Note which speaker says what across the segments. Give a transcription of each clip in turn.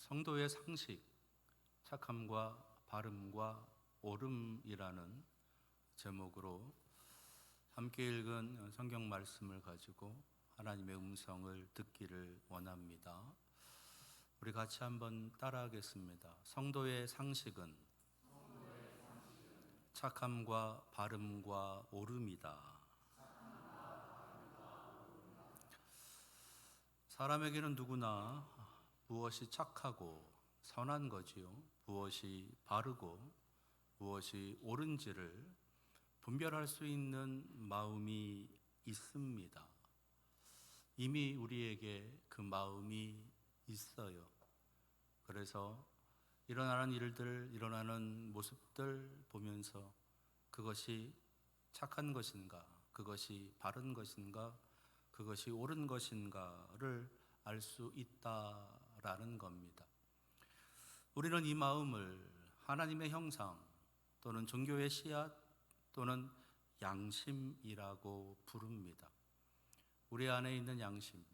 Speaker 1: 성도의 상식, 착함과 바름과 옳음이라는 제목으로 함께 읽은 성경 말씀을 가지고 하나님의 음성을 듣기를 원합니다. 우리 같이 한번 따라하겠습니다. 성도의 상식은 착함과 바름과 옳음이다. 사람에게는 누구나 무엇이 착하고 선한 거지요, 무엇이 바르고 무엇이 옳은지를 분별할 수 있는 마음이 있습니다. 이미 우리에게 그 마음이 있어요. 그래서 일어나는 일들, 일어나는 모습들 보면서 그것이 착한 것인가, 그것이 바른 것인가, 그것이 옳은 것인가를 알 수 있다라는 겁니다. 우리는 이 마음을 하나님의 형상 또는 종교의 씨앗 또는 양심이라고 부릅니다. 우리 안에 있는 양심,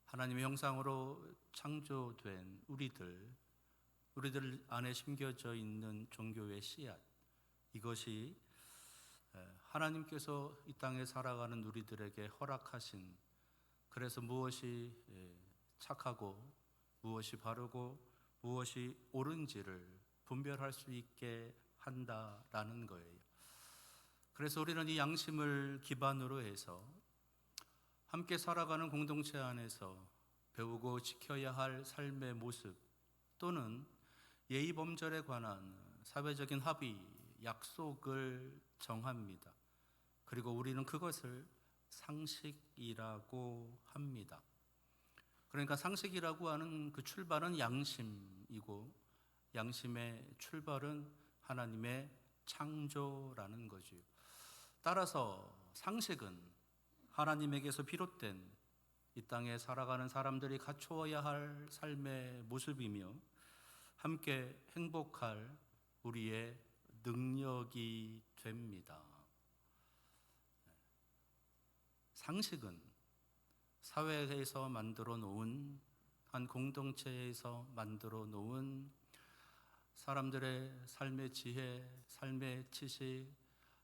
Speaker 1: 하나님의 형상으로 창조된 우리들 안에 심겨져 있는 종교의 씨앗, 이것이 하나님께서 이 땅에 살아가는 우리들에게 허락하신, 그래서 무엇이 착하고 무엇이 바르고 무엇이 옳은지를 분별할 수 있게 한다라는 거예요. 그래서 우리는 이 양심을 기반으로 해서 함께 살아가는 공동체 안에서 배우고 지켜야 할 삶의 모습 또는 예의 범절에 관한 사회적인 합의, 약속을 정합니다. 그리고 우리는 그것을 상식이라고 합니다. 그러니까 상식이라고 하는 그 출발은 양심이고 양심의 출발은 하나님의 창조라는 거지요. 따라서 상식은 하나님에게서 비롯된 이 땅에 살아가는 사람들이 갖추어야 할 삶의 모습이며 함께 행복할 우리의 능력이 됩니다. 상식은 사회에서 만들어 놓은, 한 공동체에서 만들어 놓은 사람들의 삶의 지혜, 삶의 지식,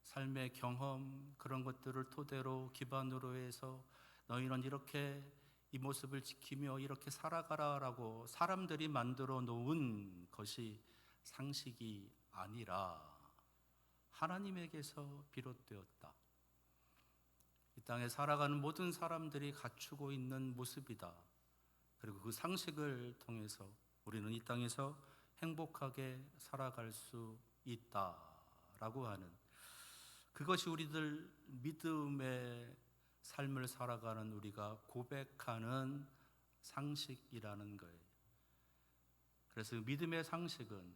Speaker 1: 삶의 경험, 그런 것들을 토대로 기반으로 해서 너희는 이렇게 이 모습을 지키며 이렇게 살아가라라고 사람들이 만들어 놓은 것이 상식이 아니라 하나님에게서 비롯되었다. 이 땅에 살아가는 모든 사람들이 갖추고 있는 모습이다. 그리고 그 상식을 통해서 우리는 이 땅에서 행복하게 살아갈 수 있다라고 하는, 그것이 우리들 믿음의 삶을 살아가는 우리가 고백하는 상식이라는 거예요. 그래서 믿음의 상식은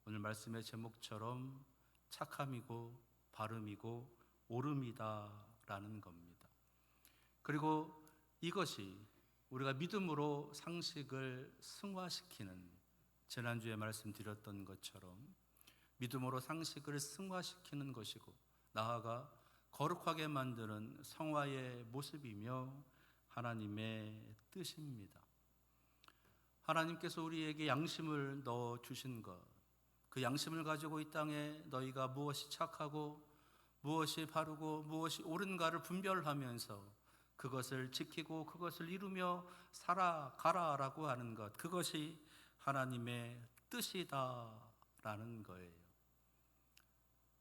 Speaker 1: 오늘 말씀의 제목처럼 착함이고 바름이고 옳음이다라는 겁니다. 그리고 이것이 우리가 믿음으로 상식을 승화시키는, 지난주에 말씀드렸던 것처럼 믿음으로 상식을 승화시키는 것이고 나아가 거룩하게 만드는 성화의 모습이며 하나님의 뜻입니다. 하나님께서 우리에게 양심을 넣어주신 것, 그 양심을 가지고 이 땅에 너희가 무엇이 착하고 무엇이 바르고 무엇이 옳은가를 분별하면서 그것을 지키고 그것을 이루며 살아가라라고 하는 것, 그것이 하나님의 뜻이다라는 거예요.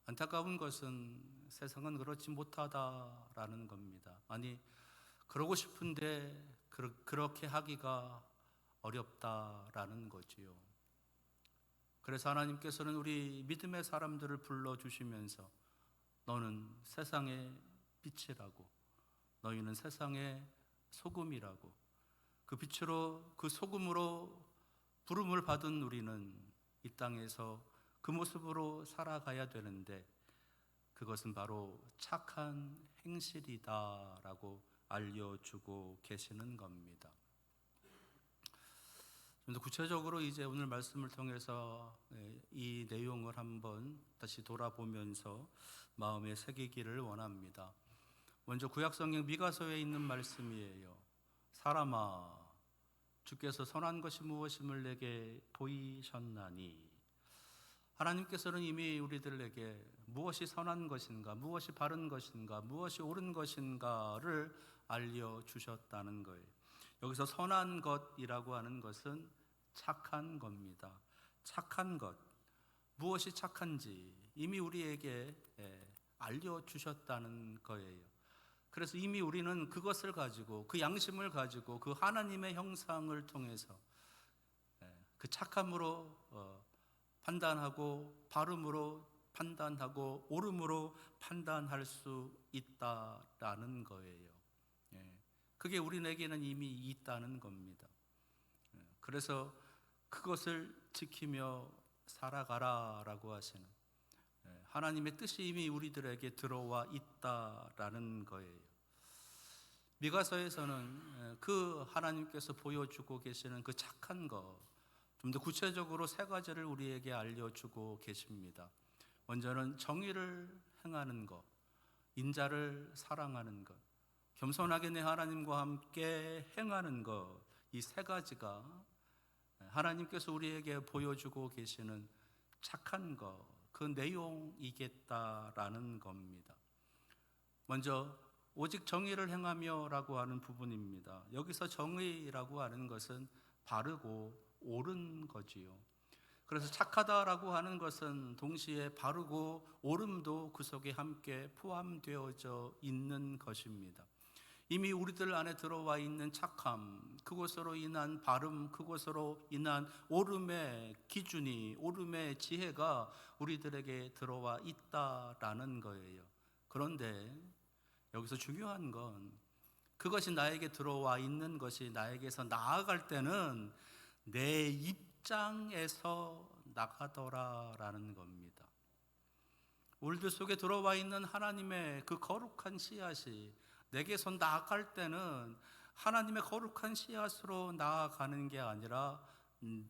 Speaker 1: 안타까운 것은 세상은 그렇지 못하다라는 겁니다. 아니, 그러고 싶은데 그렇게 하기가 어렵다라는 거지요. 그래서 하나님께서는 우리 믿음의 사람들을 불러주시면서 너는 세상의 빛이라고, 너희는 세상의 소금이라고, 그 빛으로 그 소금으로 부름을 받은 우리는 이 땅에서 그 모습으로 살아가야 되는데 그것은 바로 착한 행실이다라고 알려주고 계시는 겁니다. 좀 더 구체적으로 이제 오늘 말씀을 통해서 이 내용을 한번 다시 돌아보면서 마음에 새기기를 원합니다. 먼저 구약성경 미가서에 있는 말씀이에요. 사람아, 주께서 선한 것이 무엇임을 내게 보이셨나니. 하나님께서는 이미 우리들에게 무엇이 선한 것인가, 무엇이 바른 것인가, 무엇이 옳은 것인가를 알려주셨다는 거예요. 여기서 선한 것이라고 하는 것은 착한 겁니다. 착한 것, 무엇이 착한지 이미 우리에게 알려주셨다는 거예요. 그래서 이미 우리는 그것을 가지고, 그 양심을 가지고, 그 하나님의 형상을 통해서 그 착함으로 판단하고, 바름으로 판단하고, 옳음으로 판단할 수 있다라는 거예요. 그게 우리에게는 이미 있다는 겁니다. 그래서 그것을 지키며 살아가라라고 하시는 하나님의 뜻이 이미 우리들에게 들어와 있다라는 거예요. 미가서에서는 그 하나님께서 보여주고 계시는 그 착한 것, 좀 더 구체적으로 세 가지를 우리에게 알려주고 계십니다. 먼저는 정의를 행하는 것, 인자를 사랑하는 것, 겸손하게 내 하나님과 함께 행하는 것, 이 세 가지가 하나님께서 우리에게 보여주고 계시는 착한 것, 그 내용이겠다라는 겁니다. 먼저 오직 정의를 행하며 라고 하는 부분입니다. 여기서 정의라고 하는 것은 바르고 옳은 거지요. 그래서 착하다라고 하는 것은 동시에 바르고 옳음도 그 속에 함께 포함되어져 있는 것입니다. 이미 우리들 안에 들어와 있는 착함, 그것으로 인한 바름, 그것으로 인한 옳음의 기준이, 옳음의 지혜가 우리들에게 들어와 있다라는 거예요. 그런데 여기서 중요한 건 그것이 나에게 들어와 있는 것이 나에게서 나아갈 때는 내 입장에서 나가더라라는 겁니다. 우리들 속에 들어와 있는 하나님의 그 거룩한 씨앗이 내게서 나아갈 때는 하나님의 거룩한 씨앗으로 나아가는 게 아니라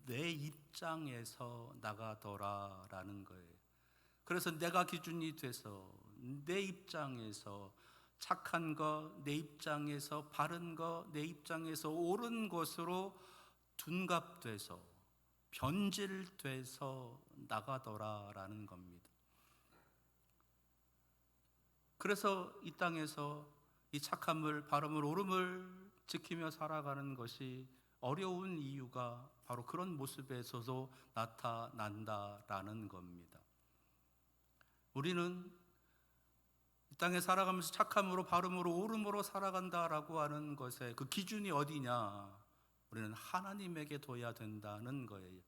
Speaker 1: 내 입장에서 나가더라라는 거예요. 그래서 내가 기준이 돼서 내 입장에서 착한 것, 내 입장에서 바른 것, 내 입장에서 옳은 것으로 둔갑돼서 변질돼서 나가더라라는 겁니다. 그래서 이 땅에서 이 착함을, 바름을, 옳음을 지키며 살아가는 것이 어려운 이유가 바로 그런 모습에서도 나타난다라는 겁니다. 우리는 이 땅에 살아가면서 착함으로, 바름으로, 옳음으로 살아간다라고 하는 것의 그 기준이 어디냐? 우리는 하나님에게 둬야 된다는 거예요.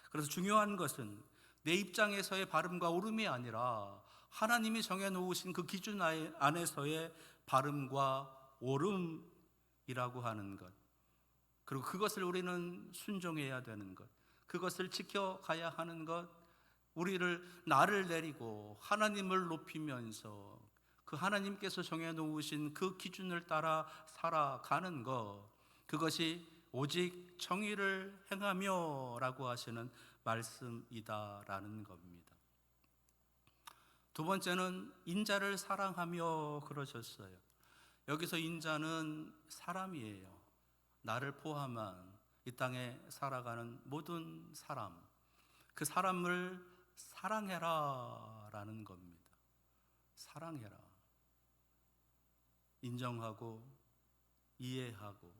Speaker 1: 그래서 중요한 것은 내 입장에서의 바름과 옳음이 아니라 하나님이 정해놓으신 그 기준 안에서의 바름과 옳음이라고 하는 것, 그리고 그것을 우리는 순종해야 되는 것, 그것을 지켜가야 하는 것, 나를 내리고 하나님을 높이면서 그 하나님께서 정해놓으신 그 기준을 따라 살아가는 것, 그것이 오직 정의를 행하며 라고 하시는 말씀이다라는 겁니다. 두 번째는 인자를 사랑하며 그러셨어요. 여기서 인자는 사람이에요. 나를 포함한 이 땅에 살아가는 모든 사람, 그 사람을 사랑해라 라는 겁니다. 사랑해라. 인정하고 이해하고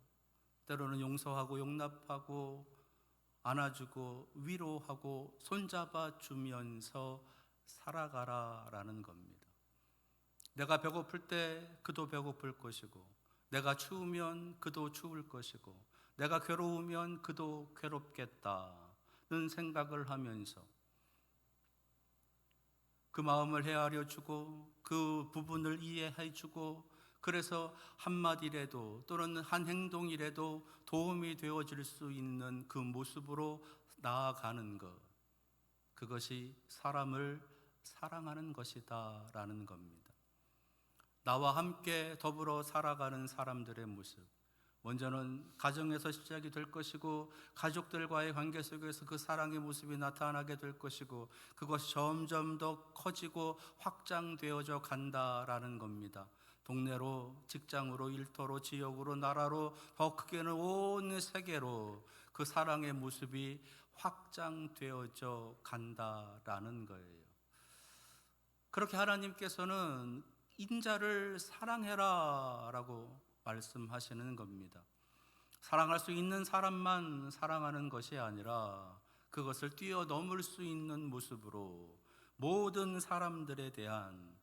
Speaker 1: 때로는 용서하고 용납하고 안아주고 위로하고 손잡아 주면서 살아가라라는 겁니다. 내가 배고플 때 그도 배고플 것이고, 내가 추우면 그도 추울 것이고, 내가 괴로우면 그도 괴롭겠다는 생각을 하면서 그 마음을 헤아려 주고 그 부분을 이해해 주고, 그래서 한마디라도 또는 한 행동이라도 도움이 되어줄 수 있는 그 모습으로 나아가는 것, 그것이 사람을 사랑하는 것이다 라는 겁니다. 나와 함께 더불어 살아가는 사람들의 모습, 먼저는 가정에서 시작이 될 것이고, 가족들과의 관계 속에서 그 사랑의 모습이 나타나게 될 것이고, 그것이 점점 더 커지고 확장되어져 간다라는 겁니다. 동네로, 직장으로, 일터로, 지역으로, 나라로, 더 크게는 온 세계로 그 사랑의 모습이 확장되어져 간다라는 거예요. 그렇게 하나님께서는 인자를 사랑해라 라고 말씀하시는 겁니다. 사랑할 수 있는 사람만 사랑하는 것이 아니라 그것을 뛰어넘을 수 있는 모습으로 모든 사람들에 대한,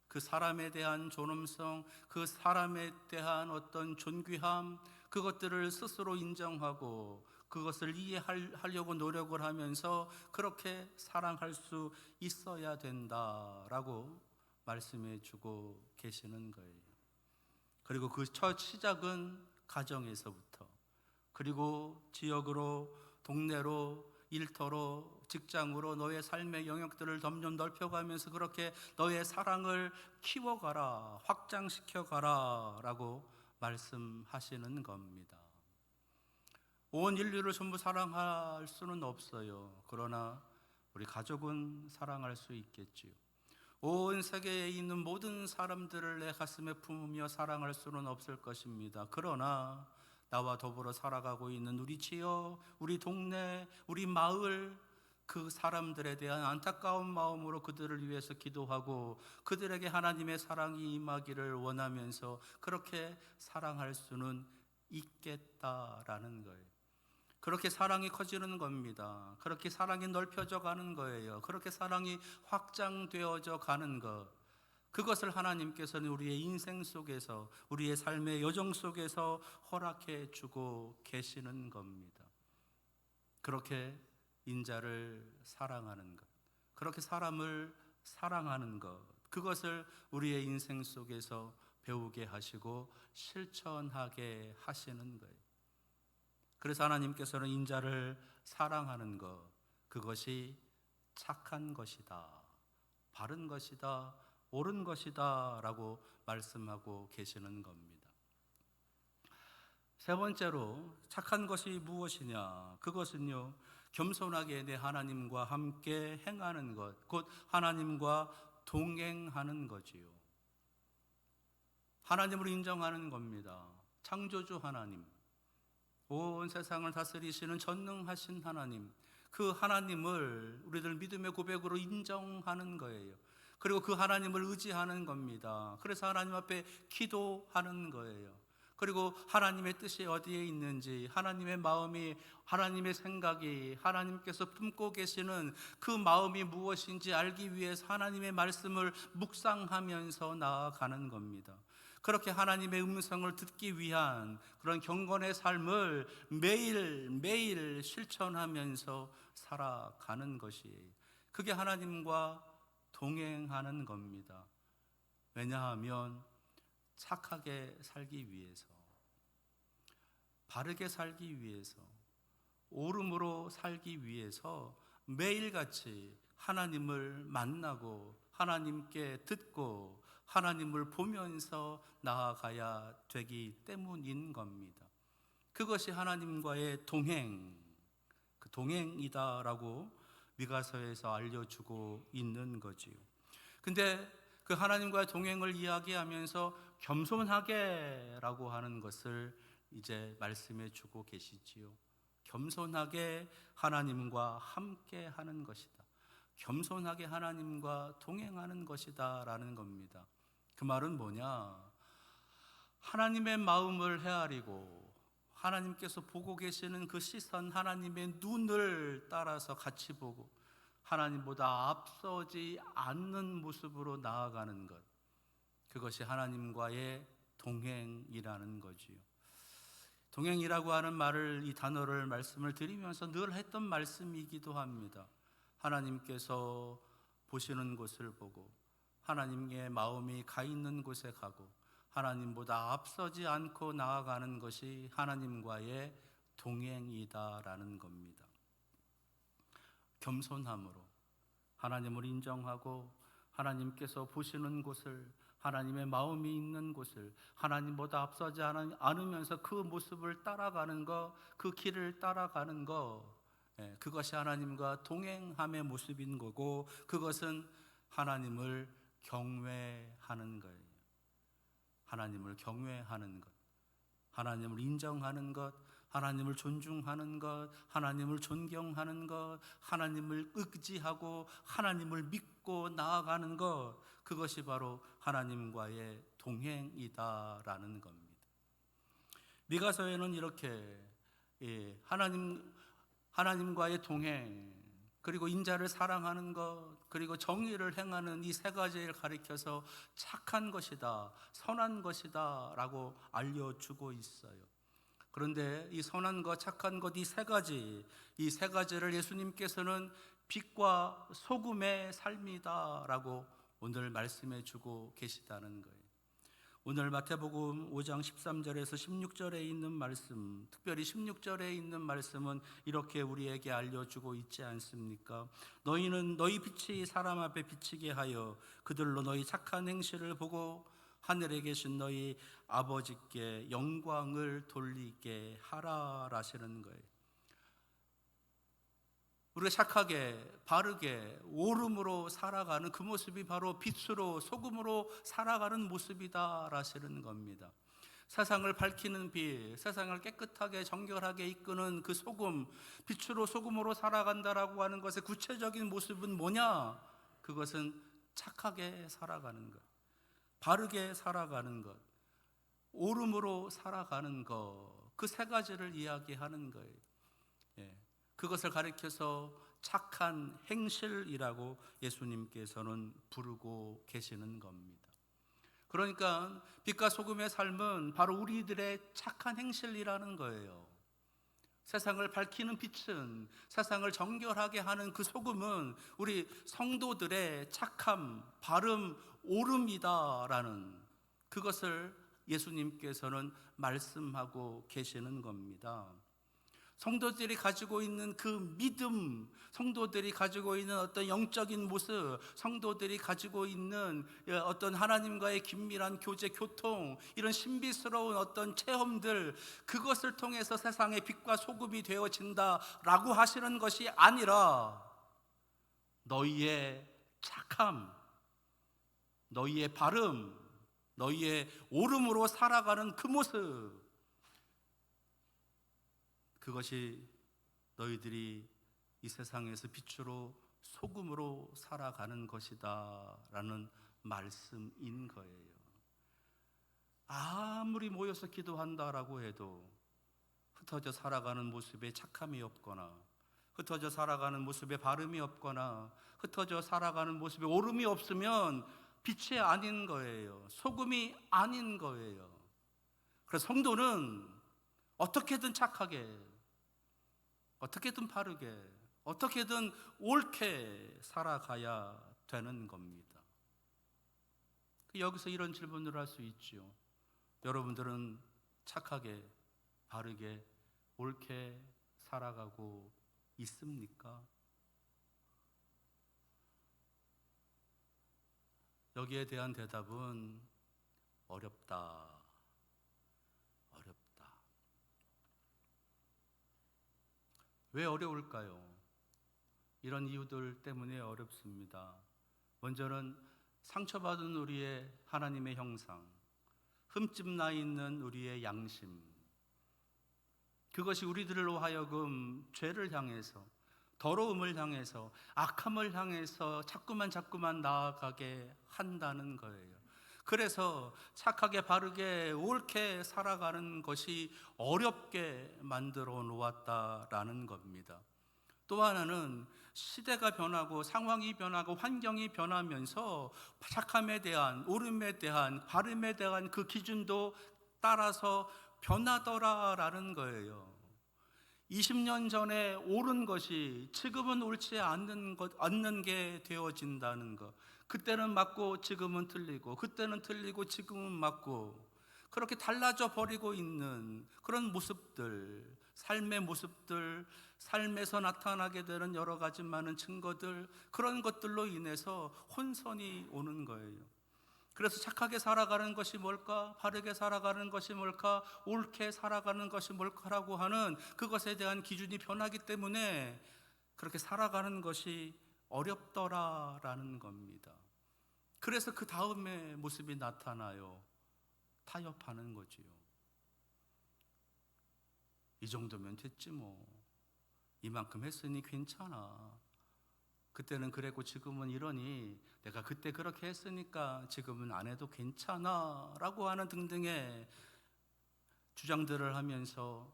Speaker 1: 그 사람에 대한 존엄성, 그 사람에 대한 어떤 존귀함, 그것들을 스스로 인정하고 그것을 이해하려고 노력을 하면서 그렇게 사랑할 수 있어야 된다라고 말씀해 주고 계시는 거예요. 그리고 그 첫 시작은 가정에서부터, 그리고 지역으로, 동네로, 일터로, 직장으로 너의 삶의 영역들을 점점 넓혀가면서 그렇게 너의 사랑을 키워가라, 확장시켜가라 라고 말씀하시는 겁니다. 온 인류를 전부 사랑할 수는 없어요. 그러나 우리 가족은 사랑할 수 있겠지요. 온 세계에 있는 모든 사람들을 내 가슴에 품으며 사랑할 수는 없을 것입니다. 그러나 나와 더불어 살아가고 있는 우리 지역, 우리 동네, 우리 마을, 그 사람들에 대한 안타까운 마음으로 그들을 위해서 기도하고 그들에게 하나님의 사랑이 임하기를 원하면서 그렇게 사랑할 수는 있겠다라는 거예요. 그렇게 사랑이 커지는 겁니다. 그렇게 사랑이 넓혀져 가는 거예요. 그렇게 사랑이 확장되어져 가는 것, 그것을 하나님께서는 우리의 인생 속에서, 우리의 삶의 여정 속에서 허락해 주고 계시는 겁니다. 그렇게 인자를 사랑하는 것, 그렇게 사람을 사랑하는 것, 그것을 우리의 인생 속에서 배우게 하시고 실천하게 하시는 거예요. 그래서 하나님께서는 인자를 사랑하는 것, 그것이 착한 것이다, 바른 것이다, 옳은 것이다 라고 말씀하고 계시는 겁니다. 세 번째로 착한 것이 무엇이냐? 그것은요, 겸손하게 내 하나님과 함께 행하는 것, 곧 하나님과 동행하는 거지요. 하나님을 인정하는 겁니다. 창조주 하나님, 온 세상을 다스리시는 전능하신 하나님, 그 하나님을 우리들 믿음의 고백으로 인정하는 거예요. 그리고 그 하나님을 의지하는 겁니다. 그래서 하나님 앞에 기도하는 거예요. 그리고 하나님의 뜻이 어디에 있는지, 하나님의 마음이, 하나님의 생각이, 하나님께서 품고 계시는 그 마음이 무엇인지 알기 위해서 하나님의 말씀을 묵상하면서 나아가는 겁니다. 그렇게 하나님의 음성을 듣기 위한 그런 경건의 삶을 매일매일 실천하면서 살아가는 것이에요. 그게 하나님과 동행하는 겁니다. 왜냐하면 착하게 살기 위해서, 바르게 살기 위해서, 옳음으로 살기 위해서 매일같이 하나님을 만나고 하나님께 듣고 하나님을 보면서 나아가야 되기 때문인 겁니다. 그것이 하나님과의 동행, 그 동행이다라고 미가서에서 알려주고 있는 거지요. 근데 그 하나님과의 동행을 이야기하면서 겸손하게라고 하는 것을 이제 말씀해 주고 계시지요. 겸손하게 하나님과 함께 하는 것이다, 겸손하게 하나님과 동행하는 것이다 라는 겁니다. 그 말은 뭐냐? 하나님의 마음을 헤아리고 하나님께서 보고 계시는 그 시선, 하나님의 눈을 따라서 같이 보고 하나님보다 앞서지 않는 모습으로 나아가는 것, 그것이 하나님과의 동행이라는 거지요. 동행이라고 하는 말을, 이 단어를 말씀을 드리면서 늘 했던 말씀이기도 합니다. 하나님께서 보시는 곳을 보고 하나님의 마음이 가 있는 곳에 가고 하나님보다 앞서지 않고 나아가는 것이 하나님과의 동행이다라는 겁니다. 겸손함으로 하나님을 인정하고 하나님께서 보시는 곳을, 하나님의 마음이 있는 곳을 하나님보다 앞서지 않으면서 그 모습을 따라가는 것, 그 길을 따라가는 것, 그것이 하나님과 동행함의 모습인 거고, 그것은 하나님을 경외하는 거예요. 하나님을 경외하는 것, 하나님을 인정하는 것, 하나님을 존중하는 것, 하나님을 존경하는 것, 하나님을 의지하고 하나님을 믿고 나아가는 것, 그것이 바로 하나님과의 동행이다라는 겁니다. 미가서에는 이렇게 하나님과의 동행, 그리고 인자를 사랑하는 것, 그리고 정의를 행하는 이 세 가지를 가리켜서 착한 것이다, 선한 것이다 라고 알려주고 있어요. 그런데 이 선한 것, 착한 것, 이 세 가지를 예수님께서는 빛과 소금의 삶이다 라고 오늘 말씀해 주고 계시다는 거예요. 오늘 마태복음 5장 13절에서 16절에 있는 말씀, 특별히 16절에 있는 말씀은 이렇게 우리에게 알려주고 있지 않습니까? 너희는 너희 빛이 사람 앞에 비치게 하여 그들로 너희 착한 행실을 보고 하늘에 계신 너희 아버지께 영광을 돌리게 하라라시는 거예요. 우리가 착하게, 바르게, 옳음으로 살아가는 그 모습이 바로 빛으로, 소금으로 살아가는 모습이다 라시는 겁니다. 세상을 밝히는 빛, 세상을 깨끗하게 정결하게 이끄는 그 소금, 빛으로 소금으로 살아간다라고 하는 것의 구체적인 모습은 뭐냐? 그것은 착하게 살아가는 것, 바르게 살아가는 것, 옳음으로 살아가는 것, 그 세 가지를 이야기하는 거예요. 그것을 가리켜서 착한 행실이라고 예수님께서는 부르고 계시는 겁니다. 그러니까 빛과 소금의 삶은 바로 우리들의 착한 행실이라는 거예요. 세상을 밝히는 빛은, 세상을 정결하게 하는 그 소금은 우리 성도들의 착함, 바름, 옳음이다라는 그것을 예수님께서는 말씀하고 계시는 겁니다. 성도들이 가지고 있는 그 믿음, 성도들이 가지고 있는 어떤 영적인 모습, 성도들이 가지고 있는 어떤 하나님과의 긴밀한 교제, 교통, 이런 신비스러운 어떤 체험들, 그것을 통해서 세상의 빛과 소금이 되어진다라고 하시는 것이 아니라 너희의 착함, 너희의 바름, 너희의 옳음으로 살아가는 그 모습, 그것이 너희들이 이 세상에서 빛으로 소금으로 살아가는 것이다 라는 말씀인 거예요. 아무리 모여서 기도한다라고 해도 흩어져 살아가는 모습에 착함이 없거나, 흩어져 살아가는 모습에 바름이 없거나, 흩어져 살아가는 모습에 옳음이 없으면 빛이 아닌 거예요. 소금이 아닌 거예요. 그래서 성도는 어떻게든 착하게, 어떻게든 바르게, 어떻게든 옳게 살아가야 되는 겁니다. 여기서 이런 질문을 할 수 있죠. 여러분들은 착하게, 바르게, 옳게 살아가고 있습니까? 여기에 대한 대답은 어렵다. 왜 어려울까요? 이런 이유들 때문에 어렵습니다. 먼저는 상처받은 우리의 하나님의 형상, 흠집 나 있는 우리의 양심, 그것이 우리들로 하여금 죄를 향해서, 더러움을 향해서, 악함을 향해서 자꾸만 나아가게 한다는 거예요. 그래서 착하게, 바르게, 옳게 살아가는 것이 어렵게 만들어 놓았다라는 겁니다. 또 하나는 시대가 변하고 상황이 변하고 환경이 변하면서 착함에 대한, 옳음에 대한, 바름에 대한 그 기준도 따라서 변하더라라는 거예요. 20년 전에 옳은 것이 지금은 옳지 않는 게 되어진다는 것. 그때는 맞고 지금은 틀리고, 그때는 틀리고 지금은 맞고, 그렇게 달라져 버리고 있는 그런 모습들, 삶의 모습들, 삶에서 나타나게 되는 여러 가지 많은 증거들, 그런 것들로 인해서 혼선이 오는 거예요. 그래서 착하게 살아가는 것이 뭘까? 바르게 살아가는 것이 뭘까? 옳게 살아가는 것이 뭘까라고 하는 그것에 대한 기준이 변하기 때문에 그렇게 살아가는 것이 어렵더라라는 겁니다. 그래서 그 다음에 모습이 나타나요. 타협하는 거지요. 이 정도면 됐지 뭐. 이만큼 했으니 괜찮아. 그때는 그랬고 지금은 이러니 내가 그때 그렇게 했으니까 지금은 안 해도 괜찮아 라고 하는 등등의 주장들을 하면서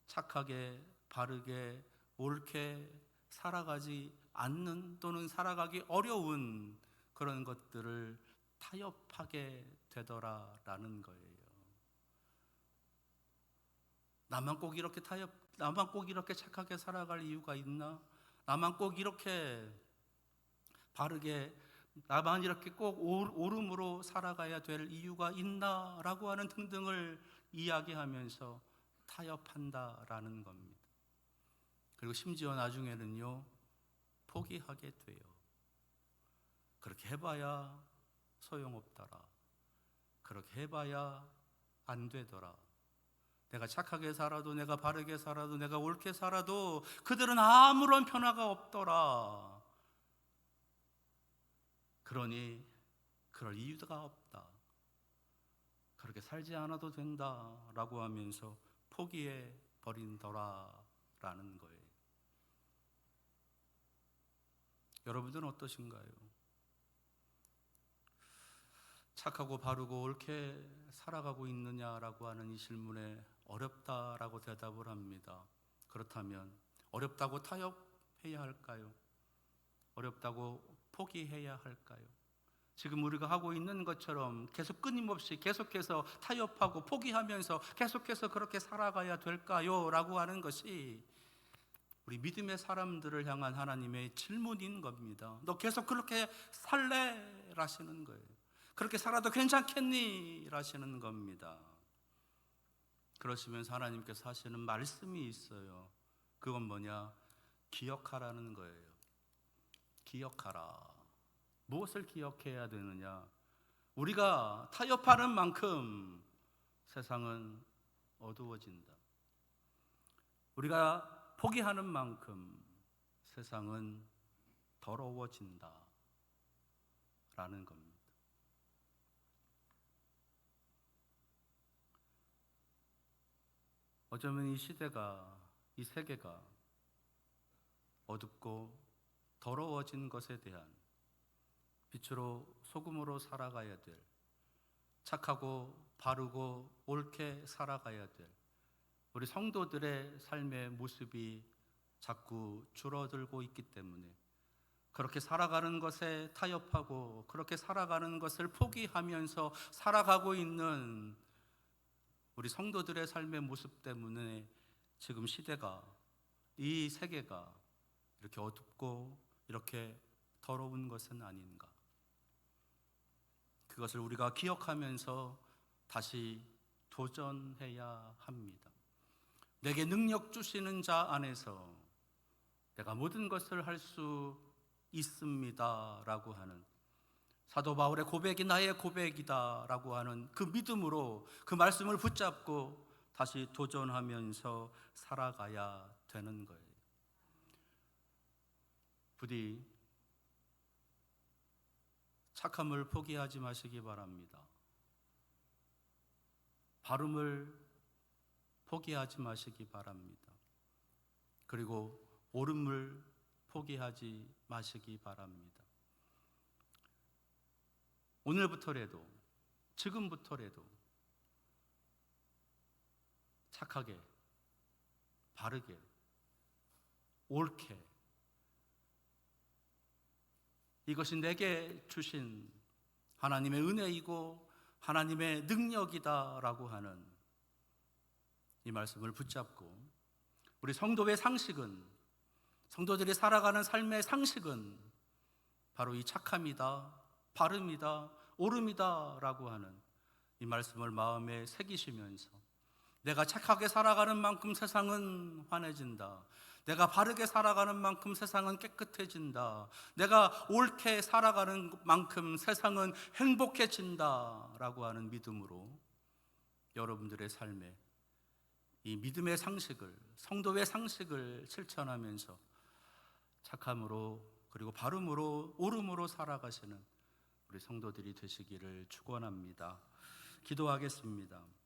Speaker 1: 착하게, 바르게, 옳게 살아가지 않는, 또는 살아가기 어려운 그런 것들을 타협하게 되더라라는 거예요. 나만 꼭 이렇게 착하게 살아갈 이유가 있나? 나만 꼭 이렇게 바르게, 나만 이렇게 꼭 옳음으로 살아가야 될 이유가 있나? 라고 하는 등등을 이야기하면서 타협한다라는 겁니다. 그리고 심지어 나중에는요, 포기하게 돼요. 그렇게 해봐야 소용없더라. 그렇게 해봐야 안 되더라. 내가 착하게 살아도, 내가 바르게 살아도, 내가 옳게 살아도 그들은 아무런 변화가 없더라. 그러니 그럴 이유가 없다. 그렇게 살지 않아도 된다라고 하면서 포기해 버린더라라는 거예요. 여러분들은 어떠신가요? 착하고 바르고 옳게 살아가고 있느냐라고 하는 이 질문에 어렵다라고 대답을 합니다. 그렇다면 어렵다고 타협해야 할까요? 어렵다고 포기해야 할까요? 지금 우리가 하고 있는 것처럼 계속 끊임없이 계속해서 타협하고 포기하면서 계속해서 그렇게 살아가야 될까요? 라고 하는 것이 우리 믿음의 사람들을 향한 하나님의 질문인 겁니다. 너 계속 그렇게 살래? 라시는 거예요. 그렇게 살아도 괜찮겠니? 라시는 겁니다. 그러시면서 하나님께서 하시는 말씀이 있어요. 그건 뭐냐? 기억하라는 거예요. 기억하라. 무엇을 기억해야 되느냐? 우리가 타협하는 만큼 세상은 어두워진다. 우리가 포기하는 만큼 세상은 더러워진다 라는 겁니다. 어쩌면 이 시대가, 이 세계가 어둡고 더러워진 것에 대한, 빛으로 소금으로 살아가야 될, 착하고 바르고 옳게 살아가야 될 우리 성도들의 삶의 모습이 자꾸 줄어들고 있기 때문에 그렇게 살아가는 것에 타협하고 그렇게 살아가는 것을 포기하면서 살아가고 있는 우리 성도들의 삶의 모습 때문에 지금 시대가, 이 세계가 이렇게 어둡고 이렇게 더러운 것은 아닌가. 그것을 우리가 기억하면서 다시 도전해야 합니다. 내게 능력 주시는 자 안에서 내가 모든 것을 할 수 있습니다 라고 하는 사도 바울의 고백이 나의 고백이다 라고 하는 그 믿음으로 그 말씀을 붙잡고 다시 도전하면서 살아가야 되는 거예요. 부디 착함을 포기하지 마시기 바랍니다. 바름을 포기하지 마시기 바랍니다. 그리고 옳음을 포기하지 마시기 바랍니다. 오늘부터라도, 지금부터라도 착하게, 바르게, 옳게, 이것이 내게 주신 하나님의 은혜이고 하나님의 능력이다라고 하는 이 말씀을 붙잡고, 우리 성도의 상식은, 성도들이 살아가는 삶의 상식은 바로 이 착함이다, 바름이다, 옳음이다 라고 하는 이 말씀을 마음에 새기시면서 내가 착하게 살아가는 만큼 세상은 환해진다. 내가 바르게 살아가는 만큼 세상은 깨끗해진다. 내가 옳게 살아가는 만큼 세상은 행복해진다 라고 하는 믿음으로 여러분들의 삶에 이 믿음의 상식을, 성도의 상식을 실천하면서 착함으로, 그리고 바름으로, 옳음으로 살아가시는 우리 성도들이 되시기를 축원합니다. 기도하겠습니다.